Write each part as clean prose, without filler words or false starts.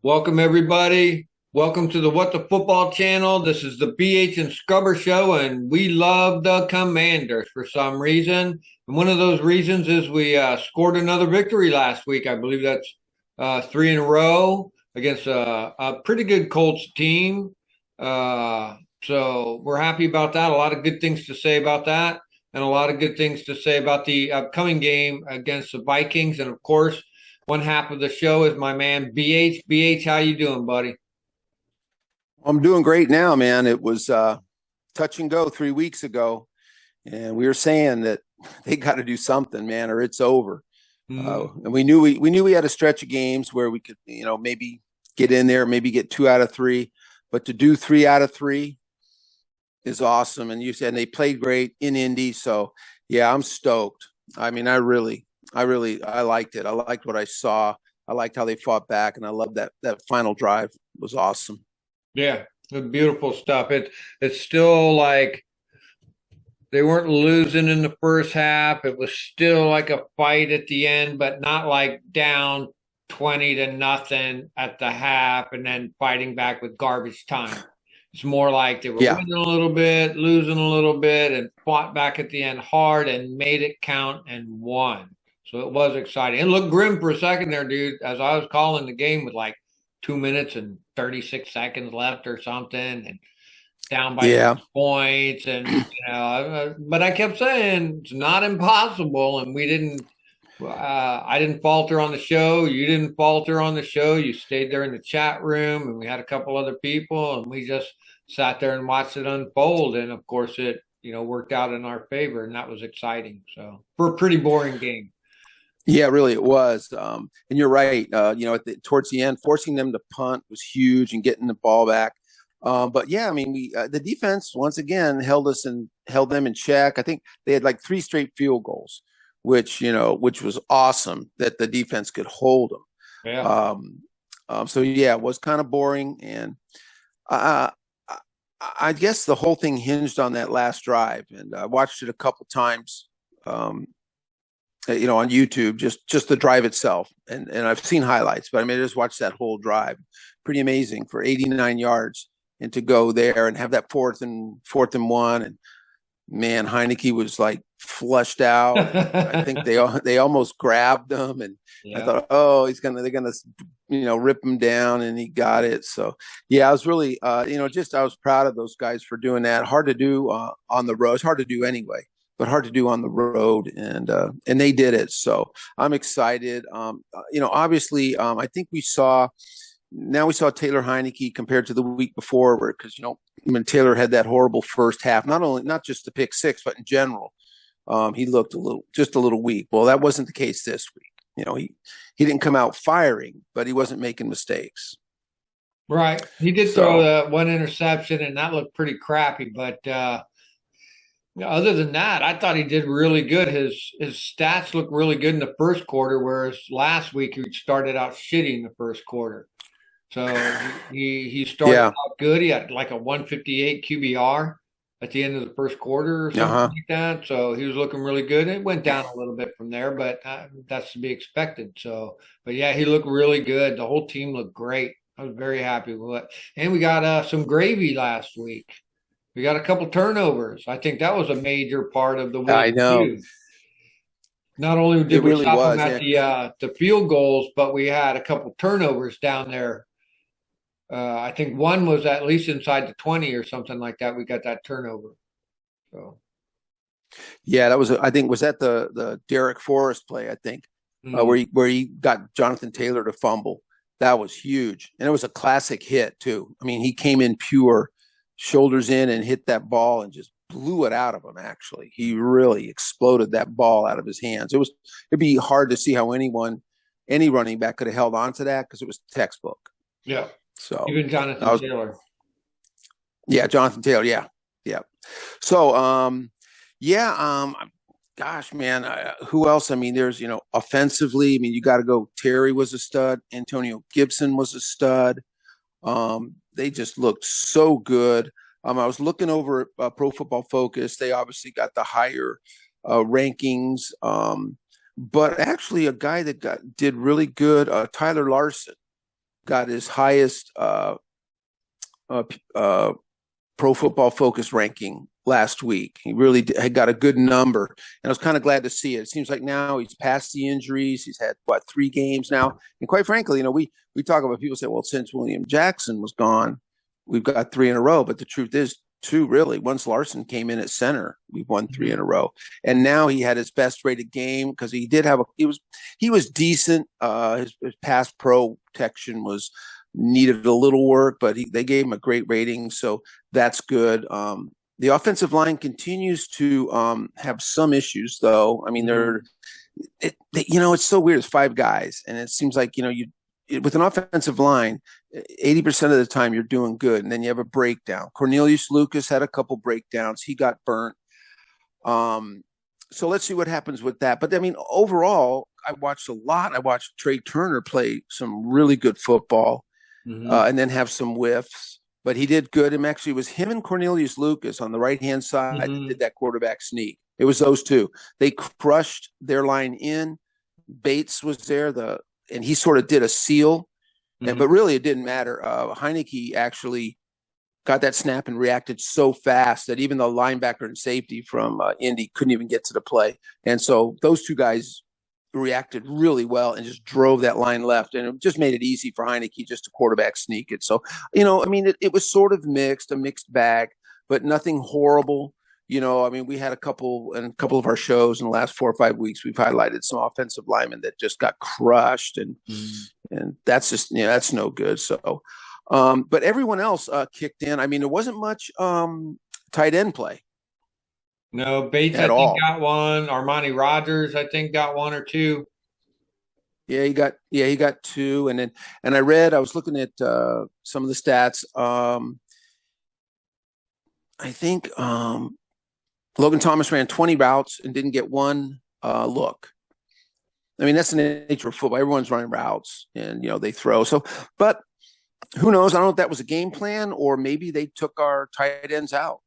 Welcome, everybody. Welcome to the What the Football channel. This is the BH and Scrubber Show, and we love the Commanders for some reason. And one of those reasons is we scored another victory last week. I believe that's 3 in a row against a pretty good Colts team. So we're happy about that. A lot of good things to say about that, and a lot of good things to say about the upcoming game against the Vikings. And, of course, one half of the show is my man BH. BH, how you doing, buddy? I'm doing great now, man. It was touch and go 3 weeks ago, and we were saying that they got to do something, man, or it's over. And we knew we had a stretch of games where we could, maybe get in there, maybe get 2 out of 3, but to do 3 out of 3 is awesome. And you said they played great in Indy, so yeah, I'm stoked. I mean, I liked it. I liked what I saw. I liked how they fought back, and I loved that final drive. It was awesome. Yeah, beautiful stuff. It's still like they weren't losing in the first half. It was still like a fight at the end, but not like down 20-0 at the half and then fighting back with garbage time. It's more like they were winning a little bit, losing a little bit, and fought back at the end hard and made it count and won. So it was exciting. It looked grim for a second there, dude, as I was calling the game with like 2 minutes and 36 seconds left or something, and down by 6 points. And, but I kept saying it's not impossible. And we didn't, I didn't falter on the show. You didn't falter on the show. You stayed there in the chat room, and we had a couple other people, and we just sat there and watched it unfold. And of course it, worked out in our favor, and that was exciting. So for a pretty boring game. Yeah, really, it was. And you're right. Towards the end, forcing them to punt was huge and getting the ball back. But yeah, I mean, the defense once again held them in check. I think they had like 3 straight field goals, which was awesome that the defense could hold them. Yeah. So yeah, it was kind of boring, and I guess the whole thing hinged on that last drive, and I watched it a couple times. On YouTube, just the drive itself. And I've seen highlights, but I mean, I just watched that whole drive. Pretty amazing for 89 yards and to go there and have that fourth and 1. And man, Heineke was like flushed out. I think they almost grabbed him, and I thought, they're gonna rip him down, and he got it. So yeah, I was really I was proud of those guys for doing that. Hard to do on the road. It's hard to do anyway, but hard to do on the road, and they did it. So I'm excited. Obviously, I think we saw Taylor Heineke compared to the week before, because when Taylor had that horrible first half, not just the pick 6, but in general, he looked just a little weak. Well, that wasn't the case this week. He didn't come out firing, but he wasn't making mistakes. Right. He did throw that one interception, and that looked pretty crappy, but. Other than that, I thought he did really good. His stats looked really good in the first quarter, whereas last week he started out shitty in the first quarter. So he started out good. He had like a 158 QBR at the end of the first quarter or something like that. So he was looking really good. It went down a little bit from there, but that's to be expected. So, but yeah, he looked really good. The whole team looked great. I was very happy with it. And we got some gravy last week. We got a couple turnovers. I think that was a major part of the win. I know. Too. Not only did we stop them at the field goals, but we had a couple turnovers down there. I think one was at least inside the 20 or something like that. We got that turnover. So, yeah, that was. I think was that the Derek Forrest play. I think where he got Jonathan Taylor to fumble. That was huge, and it was a classic hit too. I mean, he came in pure. Shoulders in and hit that ball and just blew it out of him. Actually, he really exploded that ball out of his hands. It'd be hard to see how any running back could have held on to that, because it was textbook. Yeah. So even Jonathan Taylor. Yeah, Jonathan Taylor. Yeah. So, gosh, man, who else? I mean, there's offensively. I mean, you got to go. Terry was a stud. Antonio Gibson was a stud. they just looked so good. I was looking over Pro Football Focus. They obviously got the higher rankings, but actually a guy that did really good, Tyler Larson, got his highest uh, uh, Pro Football Focus ranking last week. He really had got a good number, and I was kind of glad to see it. It seems like now he's past the injuries. He's had 3 games now, and quite frankly, we talk about, people say, well, since William Jackson was gone, we've got 3 in a row. But the truth is, 2 really. Once Larson came in at center, we've won 3 in a row, and now he had his best rated game because he did have he was decent. His pass protection needed a little work, but they gave him a great rating, so that's good. The offensive line continues to have some issues, though. I mean, it's so weird. It's 5 guys, and it seems like with an offensive line, 80% of the time you're doing good, and then you have a breakdown. Cornelius Lucas had a couple breakdowns. He got burnt. So let's see what happens with that. But I mean, overall, I watched a lot. I watched Trey Turner play some really good football, and then have some whiffs. But he did good. And actually, it was him and Cornelius Lucas on the right-hand side that did that quarterback sneak. It was those two. They crushed their line in. Bates was there, and he sort of did a seal. But really, it didn't matter. Heineke actually got that snap and reacted so fast that even the linebacker and safety from Indy couldn't even get to the play. And so those 2 guys reacted really well and just drove that line left, and it just made it easy for Heineke just to quarterback sneak it. So, I mean, it was sort of a mixed bag, but nothing horrible. I mean, we had a couple of our shows in the last 4 or 5 weeks. We've highlighted some offensive linemen that just got crushed, and that's just that's no good. So, but everyone else kicked in. I mean, there wasn't much tight end play. No, Bates, I think, got one. Armani Rogers, I think, got 1 or 2. Yeah, he got 2. And I was looking at some of the stats. I think Logan Thomas ran 20 routes and didn't get 1 look. I mean, that's the nature of football. Everyone's running routes, and they throw. So, but who knows? I don't know if that was a game plan, or maybe they took our tight ends out.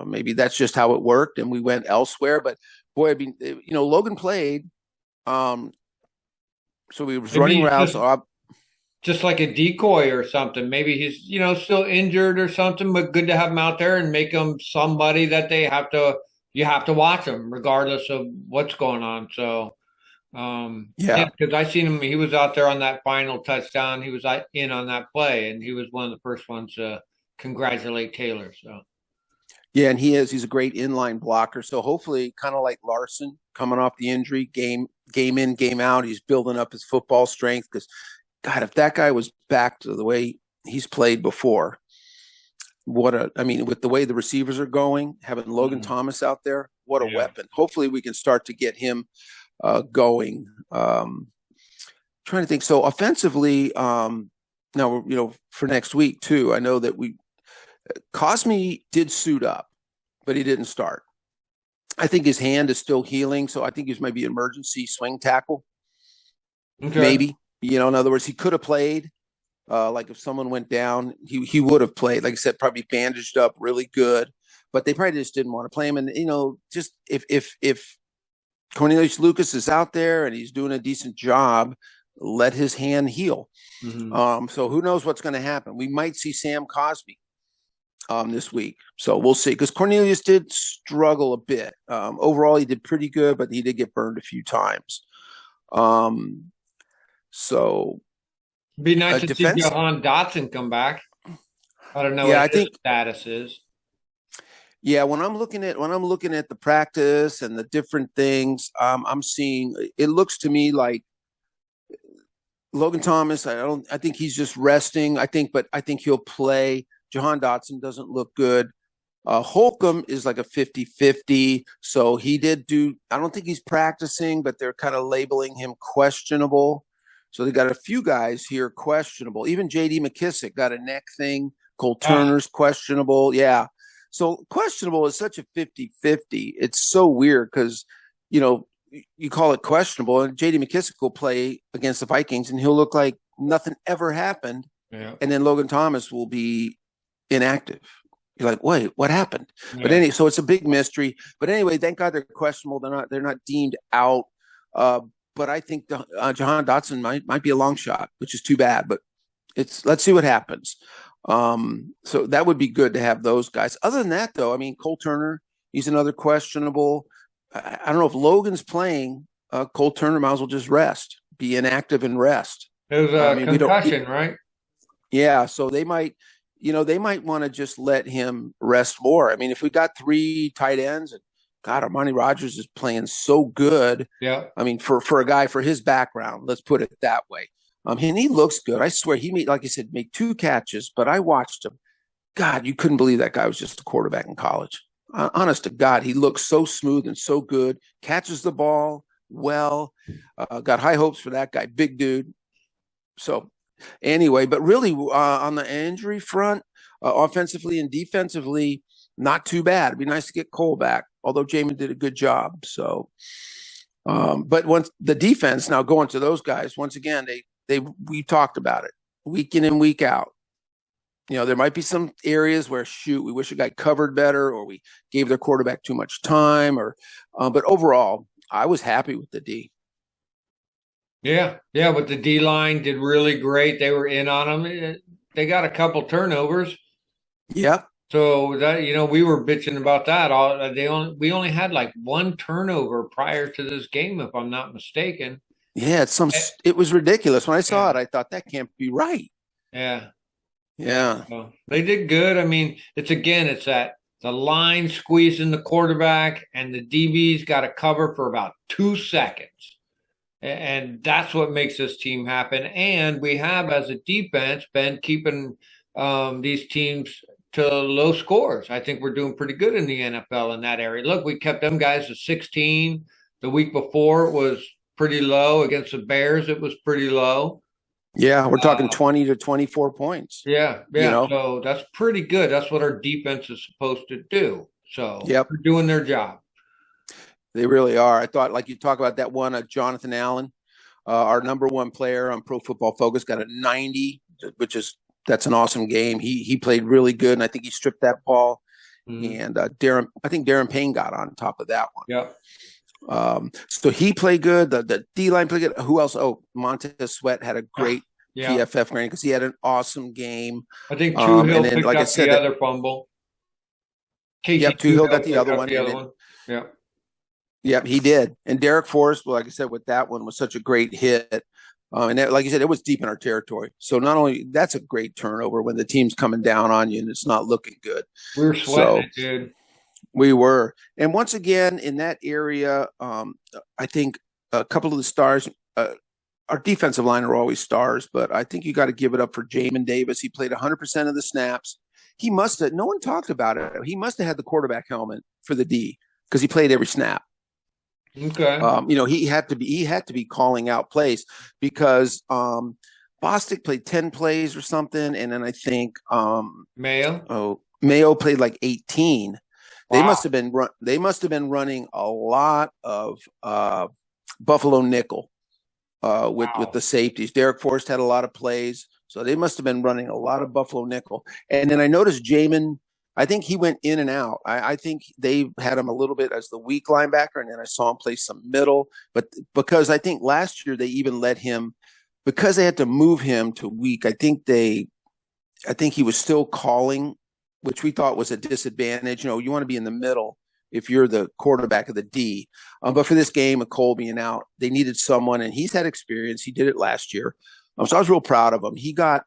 Maybe that's just how it worked, and we went elsewhere. But boy, I mean, Logan played, so he was running routes. Just like a decoy or something. Maybe he's still injured or something, but good to have him out there and make him somebody that you have to watch him regardless of what's going on. So, because I seen him, he was out there on that final touchdown. He was in on that play, and he was one of the first ones to congratulate Taylor. So. Yeah, and he's a great inline blocker. So hopefully, kind of like Larson, coming off the injury, game in, game out, he's building up his football strength. Because, God, if that guy was back to the way he's played before, with the way the receivers are going, having Logan Thomas out there, what a weapon. Hopefully we can start to get him going. Trying to think. So offensively, now, for next week too, I know that Cosme did suit up, but he didn't start. I think his hand is still healing, so I think he's maybe emergency swing tackle. Okay. Maybe, in other words, he could have played. Like if someone went down, he would have played. Like I said, probably bandaged up really good, but they probably just didn't want to play him. And just if Cornelius Lucas is out there and he's doing a decent job, let his hand heal. So who knows what's going to happen? We might see Sam Cosme this week. So we'll see, because Cornelius did struggle a bit. Overall, he did pretty good, but he did get burned a few times. So it'd be nice to see Jahan Dotson come back. I don't know what his status is. Yeah, when I'm looking at the practice and the different things, I'm seeing, it looks to me like Logan Thomas, I think he's just resting. I think he'll play. Jahan Dotson doesn't look good. Holcomb is like a 50-50. So he did I don't think he's practicing, but they're kind of labeling him questionable. So they got a few guys here questionable. Even J.D. McKissick got a neck thing. Cole Turner's questionable. Yeah. So questionable is such a 50-50. It's so weird because, you call it questionable, and J.D. McKissick will play against the Vikings and he'll look like nothing ever happened. Yeah. and then Logan Thomas will be inactive. You're like, wait, what happened? But Yeah. anyway, so it's a big mystery. But anyway, thank God they're questionable. They're not deemed out. Uh, but I think Jahan Dotson might be a long shot, which is too bad. But let's see what happens. So that would be good to have those guys. Other than that, though, I mean, Cole Turner, he's another questionable. I don't know if Logan's playing. Cole Turner might as well just rest, be inactive and rest. It was I a mean, we don't. concussion, right? Yeah, so they might want to just let him rest more. I mean, if we got three tight ends, and God, Armani Rogers is playing so good. Yeah. I mean, for a guy for his background, let's put it that way. And he looks good. I swear, like I said, made 2 catches, but I watched him. God, you couldn't believe that guy was just a quarterback in college. Honest to God, he looks so smooth and so good. Catches the ball well. Got high hopes for that guy, big dude. So anyway, but really on the injury front, offensively and defensively, not too bad. It'd be nice to get Cole back, although Jamin did a good job. So, but once the defense, now going to those guys, once again, we talked about it week in and week out. There might be some areas where we wish a guy covered better, or we gave their quarterback too much time, but overall, I was happy with the D. Yeah. Yeah. But the D line did really great. They were in on them. They got a couple turnovers. Yep. So that, we were bitching about that. We only had like one turnover prior to this game, if I'm not mistaken. Yeah, Eh, it was ridiculous. When I saw Yeah. it, I thought that can't be right. Yeah. Yeah. Yeah. So they did good. I mean, it's that the line squeezing the quarterback and the DB's got to cover for about 2 seconds. And that's what makes this team happen. And we have, as a defense, been keeping these teams to low scores. I think we're doing pretty good in the NFL in that area. Look, we kept them guys to 16. The week before it was pretty low against the Bears. It was pretty low. Yeah, we're talking Uh, 20 to 24 points, yeah, you yeah. know. So that's pretty good. That's what our defense is supposed to do. So Yep, they're doing their job. they really are. I thought, like you talk about that one, Jonathan Allen, our number one player on Pro Football Focus, got a 90, that's an awesome game. He played really good, and I think he stripped that ball. Mhm. And I think Darren Payne got on top of that one. Yeah. So he played good. The D line played good. Who else? Oh, Montez Sweat had a great Yeah. PFF grade because he had an awesome game. I think And Hill then, picked like I up said, the other fumble. Casey yep, Hill got the picked other up one. the And other then, one. Yeah. yep, he did. And Derek Forrest, well, like I said, with that one was such a great hit. And that, like you said, it was deep in our territory. So not only that's a great turnover when the team's coming down on you and it's not looking good. We were sweating it, dude. We were. And once again, in that area, I think a couple of the stars, our defensive line are always stars, but I think you got to give it up for Jamin Davis. He played 100% of the snaps. He must have, no one talked about it. He must have had the quarterback helmet for the D because he played every snap. Okay. He had to be calling out plays because Bostic played 10 plays or something, and then I think Mayo played like 18. They Wow. must have been running a lot of Buffalo nickel with the safeties. Derek Forrest had a lot of plays, so they must have been running a lot of Buffalo nickel. And then I noticed Jamin. I think he went in and out. I think they had him a little bit as the weak linebacker, and then I saw him play some middle. But because I think last year they even let him, because they had to move him to weak. I think he was still calling, which we thought was a disadvantage. You want to be in the middle if you're the quarterback of the D. But for this game, of Cole being out, they needed someone, and he's had experience. He did it last year. So I was real proud of him. He got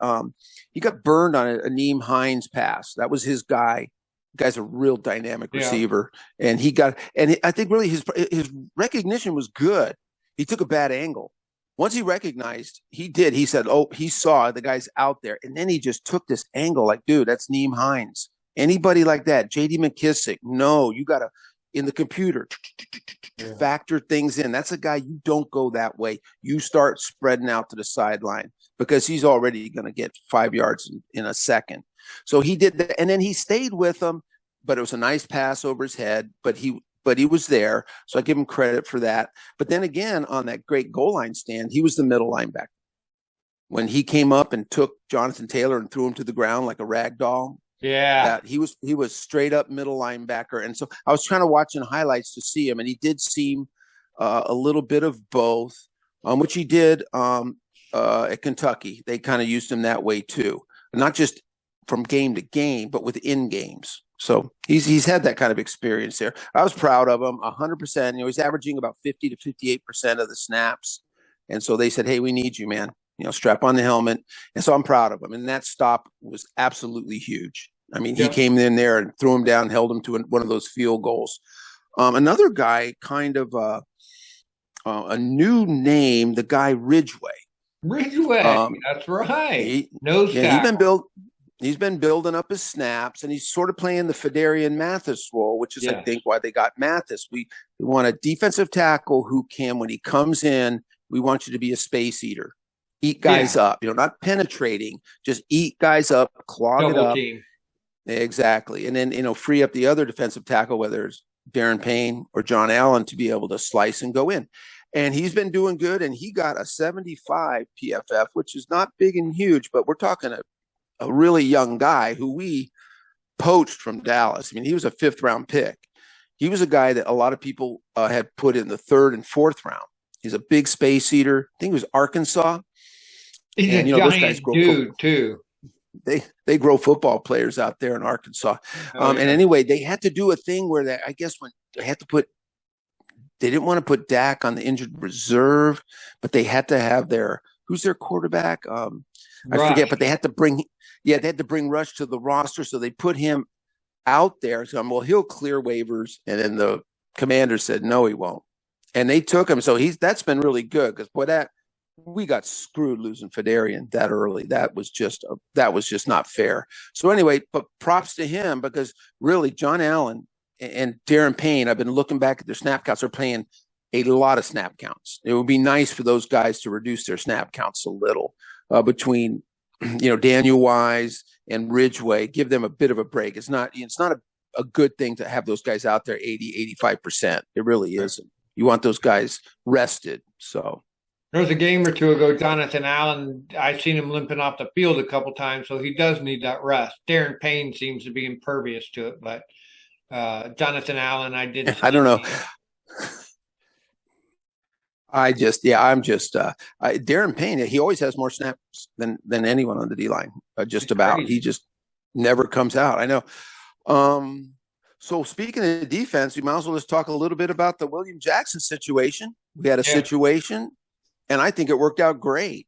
burned on a Nyheim Hines pass. That was his guy. The guy's a real dynamic receiver, and I think really his recognition was good. He took a bad angle. Once he recognized, he said, oh, he saw the guy's out there, and then he just took this angle like, dude, that's Nyheim Hines. Anybody like that, J.D. McKissick, no, you got to, in the computer, factor things in. That's a guy, you don't go that way. You start spreading out to the sideline because he's already going to get 5 yards in a second. So he did that, and then he stayed with them, but it was a nice pass over his head, but he was there, so I give him credit for that. But then again, on that great goal line stand, he was the middle linebacker. when he came up and took Jonathan Taylor and threw him to the ground like a rag doll. Yeah. That he was straight up middle linebacker. And so I was trying to watch in highlights to see him, and he did seem a little bit of both, which he did at Kentucky. They kind of used him that way too, not just from game to game, but within games. So he's had that kind of experience there. I was proud of him, 100%. You know, he's averaging about 50 to 58% of the snaps, and so they said, "Hey, we need you, man. You know, strap on the helmet." And so I'm proud of him. And that stop was absolutely huge. I mean, he came in there and threw him down, held him to one of those field goals. Another guy, kind of a new name, the guy Ridgeway. Ridgeway, that's right. He's been building up his snaps, and he's sort of playing the Fedarian Mathis role, which is, I think, why they got Mathis. We want a defensive tackle who can, when he comes in, we want you to be a space eater. Eat guys up, not penetrating, just eat guys up, clog it up. Team. Exactly. And then, free up the other defensive tackle, whether it's Darren Payne or John Allen, to be able to slice and go in. And he's been doing good, and he got a 75 PFF, which is not big and huge, but we're talking a really young guy who we poached from Dallas. I mean, he was a 5th-round pick. He was a guy that a lot of people had put in the 3rd and 4th round. He's a big space eater. I think it was Arkansas. He's a giant dude, too. They grow football players out there in Arkansas. And anyway, they had to do a thing where I guess when they had to they didn't want to put Dak on the injured reserve, but they had to have who's their quarterback? I forget, but they had to bring Rush to the roster. So they put him out there. So, well, he'll clear waivers. And then the commander said, no, he won't. And they took him. So that's been really good, because we got screwed losing Fedarian that early. That was just not fair. So anyway, but props to him, because really John Allen and Darren Payne, I've been looking back at their snap counts, are playing a lot of snap counts. It would be nice for those guys to reduce their snap counts a little between, Daniel Wise and Ridgeway. Give them a bit of a break. It's not a good thing to have those guys out there 80, 85%. It really isn't. You want those guys rested. So there was a game or two ago, Jonathan Allen, I've seen him limping off the field a couple times, so he does need that rest. Darren Payne seems to be impervious to it, but Jonathan Allen, I don't know. Darren Payne, he always has more snaps than anyone on the D-line, just about. Crazy. He just never comes out. I know. So speaking of defense, we might as well just talk a little bit about the William Jackson situation. We had a situation, and I think it worked out great.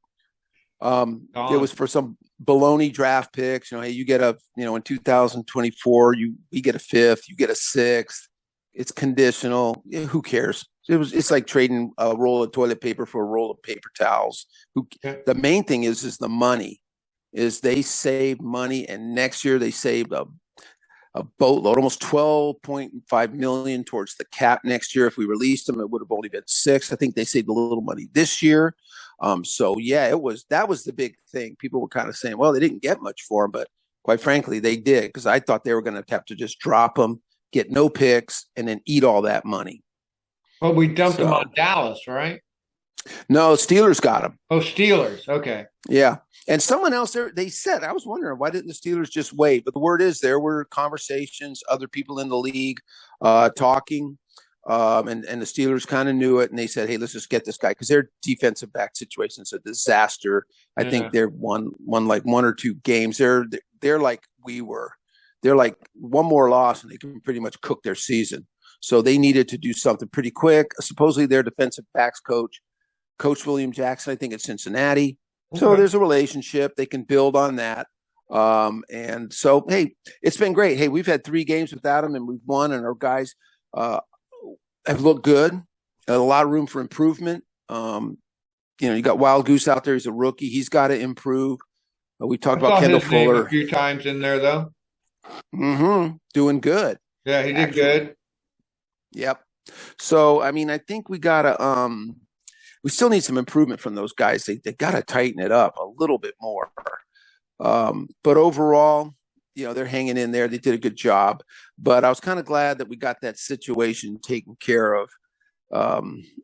It was for some baloney draft picks. Hey, you get in 2024, you get a 5th, you get a 6th. It's conditional. Who cares? It's like trading a roll of toilet paper for a roll of paper towels. The main thing is the money. Is they saved money, and next year they saved a boatload, almost $12.5 million towards the cap next year. If we released them, it would have only been 6. I think they saved a little money this year. So yeah, that was the big thing. People were kind of saying, well, they didn't get much for him, but quite frankly, they did, because I thought they were going to have to just drop him, get no picks, and then eat all that money. Well, we dumped him on Dallas, right? No, Steelers got him. Oh, Steelers. Okay. Yeah. And someone else there, they said, I was wondering, why didn't the Steelers just wait? But the word is there were conversations, other people in the league talking, and the Steelers kind of knew it. And they said, hey, let's just get this guy, because their defensive back situation is a disaster. I think they're won like 1 or 2 games. They're like we were. They're like one more loss, and they can pretty much cook their season. So they needed to do something pretty quick. Supposedly their defensive backs coach William Jackson, I think, at Cincinnati. So there's a relationship. They can build on that. And so, hey, it's been great. Hey, we've had 3 games without him, and we've won, and our guys have looked good. A lot of room for improvement. You got Wild Goose out there. He's a rookie. He's got to improve. We talked about Kendall Fuller a few times in there, though. Doing good. Yeah, he did good. Yep. So, I mean, I think we got to we still need some improvement from those guys. They got to tighten it up a little bit more. But overall, they're hanging in there. They did a good job. But I was kind of glad that we got that situation taken care of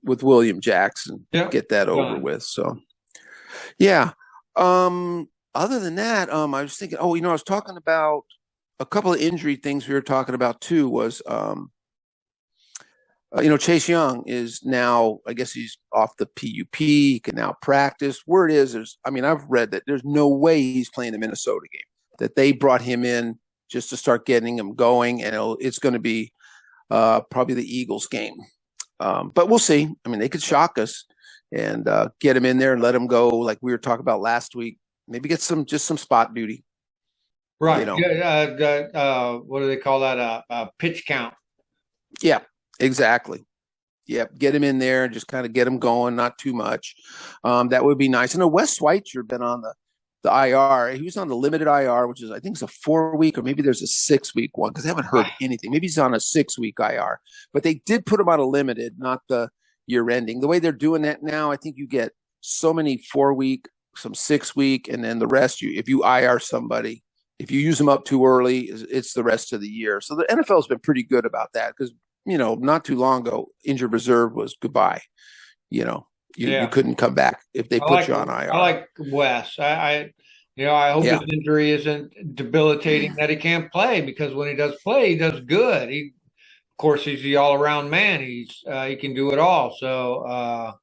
with William Jackson. Get that over with. So, yeah. Other than that, I was thinking, I was talking about a couple of injury things we were talking about too was, Chase Young is now, I guess he's off the PUP. He can now practice. Word is, I've read that there's no way he's playing the Minnesota game, that they brought him in just to start getting him going. And it's going to be probably the Eagles game. But we'll see. I mean, they could shock us and get him in there and let him go. Like we were talking about last week, maybe get some spot duty. Right. Yeah, what do they call that? Pitch count. Yeah, exactly. Yep. Get him in there and just kind of get him going, not too much. That would be nice. I know Wes Schweitzer been on the IR. He was on the limited IR, which is, I think it's a 4-week or maybe there's a 6-week one because I haven't heard anything. Maybe he's on a 6-week IR, but they did put him on a limited, not the year ending. The way they're doing that now, I think you get so many 4-week, some 6-week, and then the rest, if you IR somebody, if you use them up too early, it's the rest of the year. So the NFL has been pretty good about that because, not too long ago, injured reserve was goodbye. You couldn't come back if they put you on IR. I like Wes. I hope his injury isn't debilitating that he can't play, because when he does play, he does good. Of course, he's the all-around man. He can do it all. So,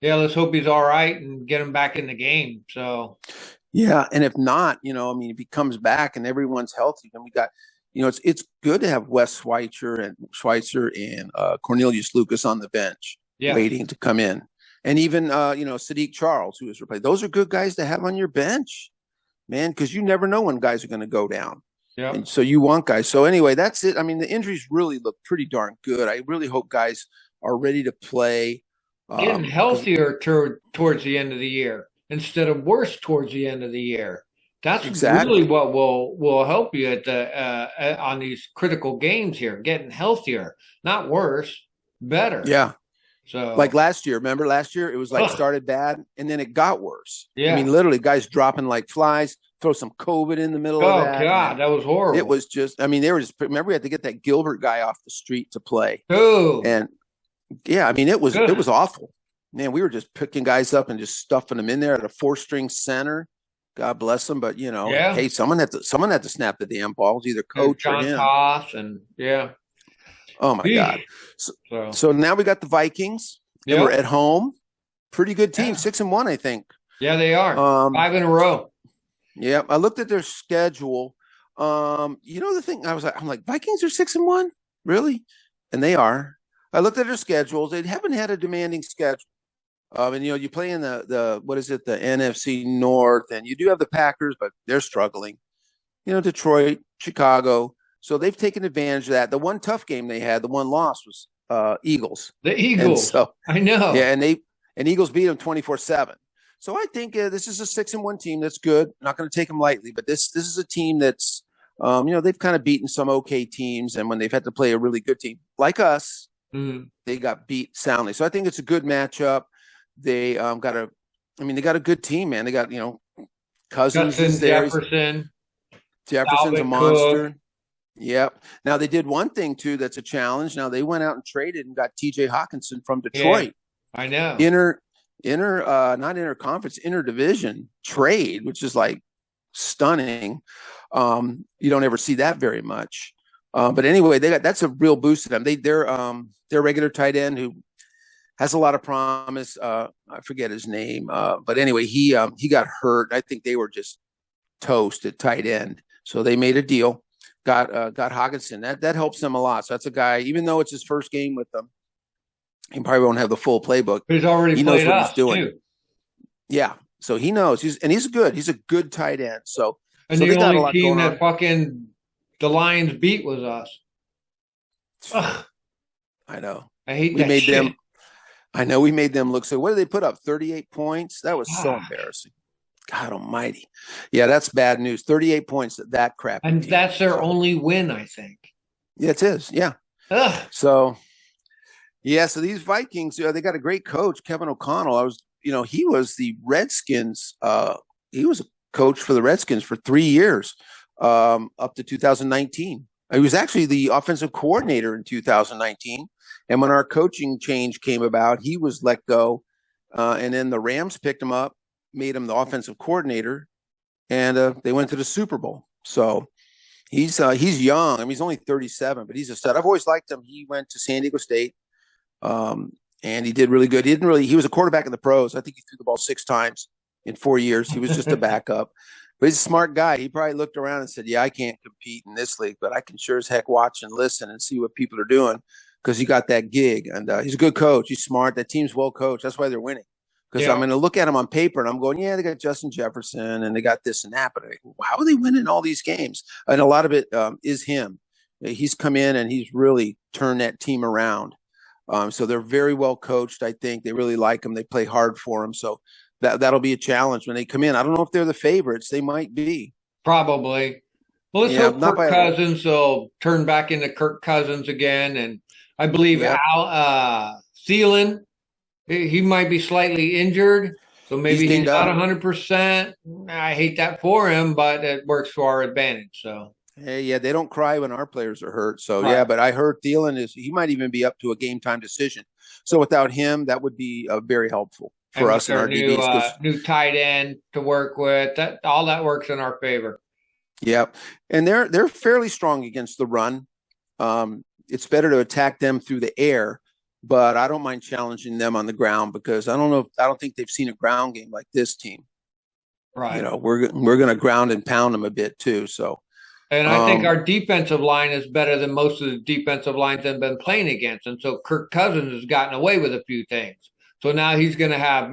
let's hope he's all right and get him back in the game. So, yeah, and if not, if he comes back and everyone's healthy, then we got, it's good to have Wes Schweitzer and Cornelius Lucas on the bench waiting to come in. And even, Sadiq Charles, who was replaced. Those are good guys to have on your bench, man, because you never know when guys are going to go down. Yeah. And so you want guys. So anyway, that's it. I mean, the injuries really look pretty darn good. I really hope guys are ready to play. Getting healthier towards the end of the year instead of worse towards the end of the year. That's really what will help you on these critical games here. Getting healthier, not worse, better. Yeah. So, like last year, remember last year, it was like started bad and then it got worse. Yeah. I mean, literally guys dropping like flies, throw some COVID in the middle of that. Oh God, that was horrible. It was just, remember we had to get that Gilbert guy off the street to play. Oh. And yeah, it was awful. Man, we were just picking guys up and just stuffing them in there at a 4-string center. God bless them. But hey, someone had to snap the damn balls, either coach or him. Toss and Oh my God. So now we got the Vikings. Yep. We're at home. Pretty good team. 6-1, I think. Yeah, they are. 5 in a row. Yeah. I looked at their schedule. The thing I'm like, Vikings are 6-1? Really? And they are. I looked at their schedules. They haven't had a demanding schedule. And you play in the what is it, the NFC North, and you do have the Packers, but they're struggling. Detroit, Chicago. So they've taken advantage of that. The one tough game they had, the one loss was Eagles. The Eagles. So, I know. Yeah, and Eagles beat them 24-7. So I think this is a 6-1 team that's good. Not going to take them lightly, but this is a team that's they've kind of beaten some okay teams, and when they've had to play a really good team like us, they got beat soundly. So I think it's a good matchup. They got a good team, man. They got Cousins is there. Jefferson's a monster. Cook. Yep. Now they did one thing too that's a challenge. Now they went out and traded and got TJ Hawkinson from Detroit. Yeah, I know. Not interconference, interdivision trade, which is like stunning. You don't ever see that very much. But anyway, that's a real boost to them. Their regular tight end who has a lot of promise. I forget his name. But anyway, he got hurt. I think they were just toast at tight end. So they made a deal. Got Hawkinson. That helps them a lot. So that's a guy, even though it's his first game with them, he probably won't have the full playbook. But he knows what he's doing. Too. Yeah. So he knows. He's good. He's a good tight end. So the only team that fucking the Lions beat was us. Ugh. I know. I hate that shit. I know we made them look so. What did they put up? 38 points? That was so embarrassing. God almighty. Yeah, that's bad news. 38 points, that crap. And team. That's their only win, I think. Yeah, it is. Yeah. Ugh. So these Vikings, they got a great coach, Kevin O'Connell. He was the Redskins. He was a coach for the Redskins for 3 years, up to 2019. He was actually the offensive coordinator in 2019. And when our coaching change came about, he was let go. And then the Rams picked him up. made him the offensive coordinator, and they went to the Super Bowl. So he's young. I mean, he's only 37, but he's a stud. I've always liked him. He went to San Diego State, and he did really good. He was a quarterback in the pros. I think he threw the ball 6 times in 4 years. He was just a backup. But he's a smart guy. He probably looked around and said, yeah, I can't compete in this league, but I can sure as heck watch and listen and see what people are doing, because he got that gig. And he's a good coach. He's smart. That team's well coached. That's why they're winning. Because I'm going to look at them on paper and I'm going, yeah, they got Justin Jefferson and they got this and that. But how are they winning all these games? And a lot of it is him. He's come in and he's really turned that team around. So they're very well coached. I think they really like him. They play hard for him. So that'll be a challenge when they come in. I don't know if they're the favorites. They might be. Probably. Well, let's hope Kirk Cousins will turn back into Kirk Cousins again. And I believe Thielen, he might be slightly injured. So maybe he's not 100%. I hate that for him, but it works to our advantage. So. Hey, yeah, they don't cry when our players are hurt. So, yeah, but I heard Thielen he might even be up to a game time decision. So without him, that would be very helpful for us in our DBs. New tight end to work with. All that works in our favor. Yeah, and they're fairly strong against the run. It's better to attack them through the air, but I don't mind challenging them on the ground, because I don't think they've seen a ground game like this team. Right. We're going to ground and pound them a bit too. So. And I think our defensive line is better than most of the defensive lines they've been playing against. And so Kirk Cousins has gotten away with a few things. So now he's going to have,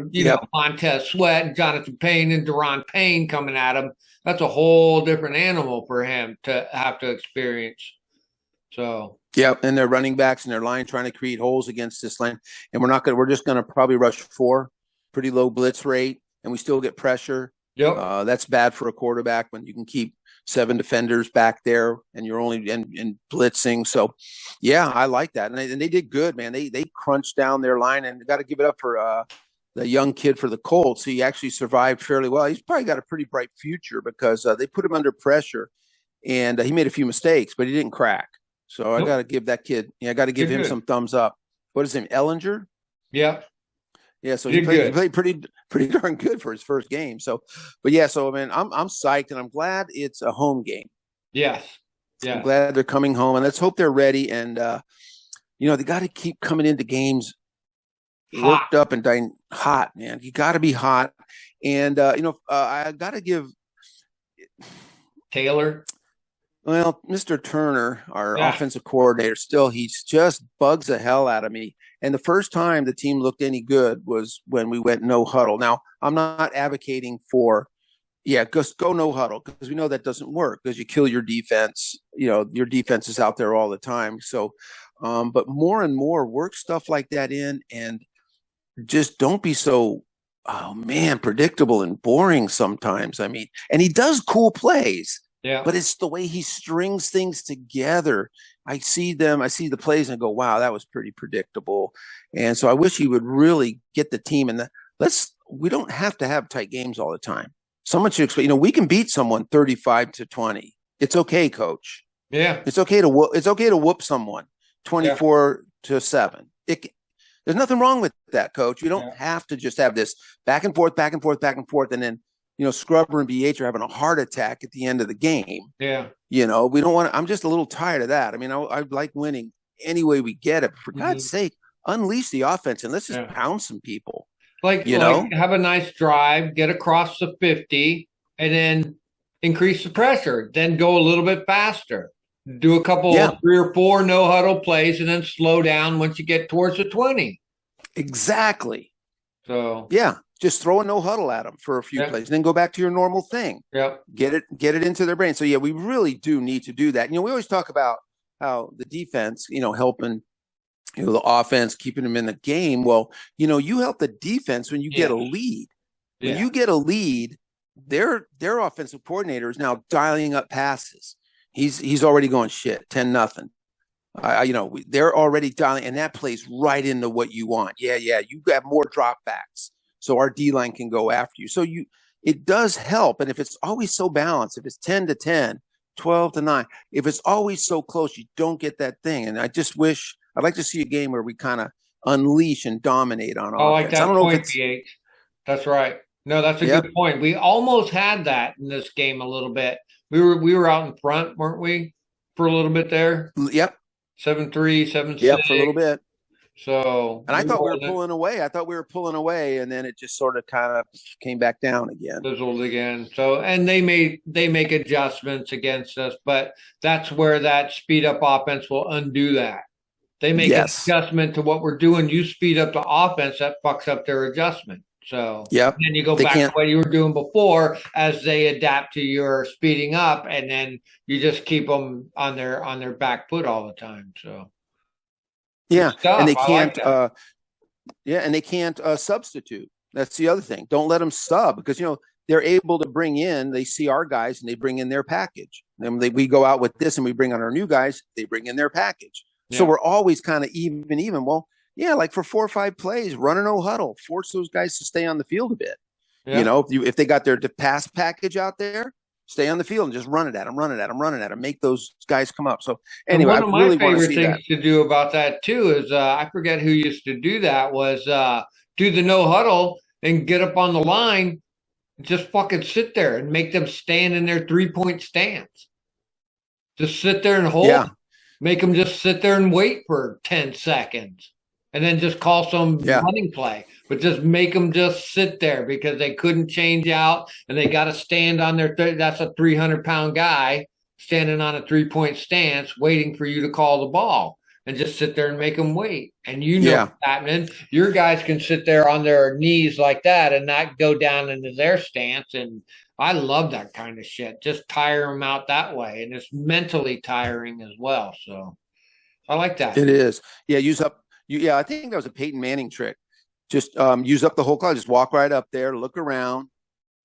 Montez Sweat and Jonathan Payne and Daron Payne coming at him. That's a whole different animal for him to have to experience. So. Yeah, and their running backs and their line trying to create holes against this line. And we're just going to probably rush 4, pretty low blitz rate, and we still get pressure. Yep. That's bad for a quarterback when you can keep 7 defenders back there and you're only in blitzing. So, yeah, I like that. And they did good, man. They crunched down their line, and got to give it up for the young kid for the Colts. He actually survived fairly well. He's probably got a pretty bright future, because they put him under pressure, and he made a few mistakes, but he didn't crack. So I got to give that kid, I got to give him some thumbs up. What is his name? Ellinger? Yeah. Yeah, so he played pretty darn good for his first game. So, but yeah, so I mean, I'm psyched, and I'm glad it's a home game. Yes, yeah. I'm glad they're coming home, and let's hope they're ready. And they got to keep coming into games worked up and hot, man. You got to be hot, and I got to give Taylor. Well, Mr. Turner, our offensive coordinator, he just bugs the hell out of me. And the first time the team looked any good was when we went no huddle. Now, I'm not advocating for, just go no huddle, because we know that doesn't work, because you kill your defense. Your defense is out there all the time. So, but more and more work stuff like that in, and just don't be so, predictable and boring sometimes. I mean, and he does cool plays. Yeah. But it's the way he strings things together. I see the plays and go, wow, that was pretty predictable. And so I wish he would really get the team we don't have to have tight games all the time. Someone should expect, we can beat someone 35-20. It's okay, coach. Yeah. It's okay to whoop someone 24-7. There's nothing wrong with that, coach. You don't have to just have this back and forth, and then Scrubber and BH are having a heart attack at the end of the game. Yeah. We don't want to. I'm just a little tired of that. I mean, I like winning any way we get it. For God's sake, unleash the offense and let's just pound some people. Like have a nice drive, get across the 50, and then increase the pressure. Then go a little bit faster. Do a couple, 3 or 4 no huddle plays, and then slow down once you get towards the 20. Exactly. So just throw a no huddle at them for a few plays, and then go back to your normal thing. Yep. Get it into their brain. So we really do need to do that. We always talk about how the defense, helping the offense, keeping them in the game. Well, you help the defense when you get a lead. When you get a lead, their offensive coordinator is now dialing up passes. He's already going 10-0. They're already dialing, and that plays right into what you want. You got more dropbacks, so our D-line can go after you. So it does help. And if it's always so balanced, if it's 10-10, 12-9, if it's always so close, you don't get that thing. And I just wish I'd like to see a game where we kind of unleash and dominate on offense. Like that, I don't know if it's 8. That's right. No, that's a Yep. good point. We almost had that in this game a little bit. We were out in front, weren't we, for a little bit there? Yep. 7-3, 7-6. Yep. For a little bit. So And I we thought we were rolled it, pulling away. I thought we were pulling away, and then it just sort of kind of came back down again. fizzled again. So and they make adjustments against us, but that's where that speed up offense will undo that. They make an Yes. adjustment to what we're doing. You speed up the offense, that fucks up their adjustment. So Yep. then you go They back to can't. what you were doing before as they adapt to your speeding up, and then you just keep them on their back foot all the time. So Yeah. stuff. And they I can't. like that. Yeah. And they can't substitute. That's the other thing. Don't let them sub because, they're able to bring in, they see our guys and they bring in their package. And we go out with this and we bring on our new guys, they bring in their package. So Yeah. we're always kind of even. Well, yeah, like for 4 or 5 plays, run a no huddle, force those guys to stay on the field a bit. Yeah. If they got their pass package out there, stay on the field and just run it at them, make those guys come up. So And anyway, I one of my really want to favorite see things that. to do about that too is I forget who used to do that was do the no huddle and get up on the line, just fucking sit there and make them stand in their 3-point stance. Just sit there and hold. Yeah. Make them just sit there and wait for 10 seconds and then just call some running play. But just make them just sit there because they couldn't change out and they got to stand on their that's a 300-pound guy standing on a 3-point stance waiting for you to call the ball and just sit there and make them wait. And what's happening. Your guys can sit there on their knees like that and not go down into their stance. And I love that kind of shit. Just tire them out that way. And it's mentally tiring as well. So I like that. It is. Yeah. I think that was a Peyton Manning trick. Just use up the whole clock. Just walk right up there, look around,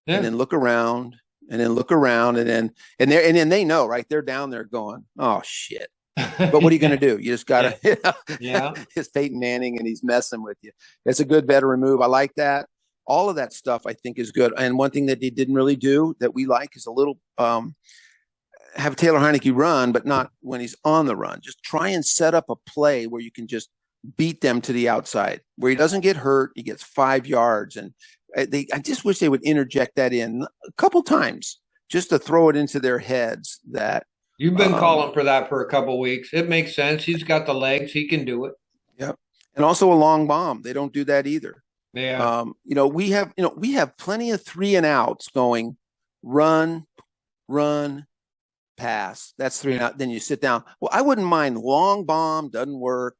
and then look around, and then look around, and then they know, right? They're down there going, oh shit. But what are you going to do? You just got to, Yeah. It's Peyton Manning and he's messing with you. It's a good veteran move. I like that. All of that stuff I think is good. And one thing that they didn't really do that we like is a little, have Taylor Heineke run, but not when he's on the run. Just try and set up a play where you can just beat them to the outside, where he doesn't get hurt. He gets 5 yards. And I just wish they would interject that in a couple times just to throw it into their heads that, you've been calling for that for a couple of weeks. It makes sense. He's got the legs. He can do it. Yep. And also a long bomb. They don't do that either. Yeah. We have plenty of 3 and outs going run, pass. That's 3 and out. Then you sit down. Well, I wouldn't mind long bomb, doesn't work.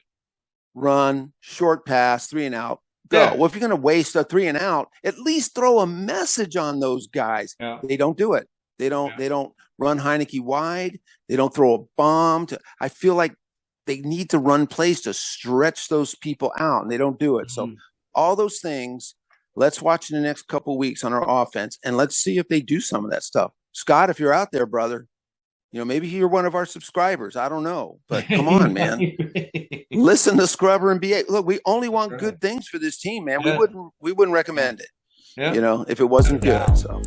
Run, short pass, 3 and out. Go. Yeah. Well, if you're going to waste a 3 and out, at least throw a message on those guys. Yeah. They don't do it. They don't run Heineke wide. They don't throw a bomb. I feel like they need to run plays to stretch those people out, and they don't do it. So all those things, let's watch in the next couple of weeks on our offense, and let's see if they do some of that stuff. Scott, if you're out there, brother, maybe you're one of our subscribers. I don't know, but come on, man. Listen to Scrubber and BA. Look, we only want good things for this team, man. Yeah. We wouldn't recommend it, Yeah. if it wasn't good. So.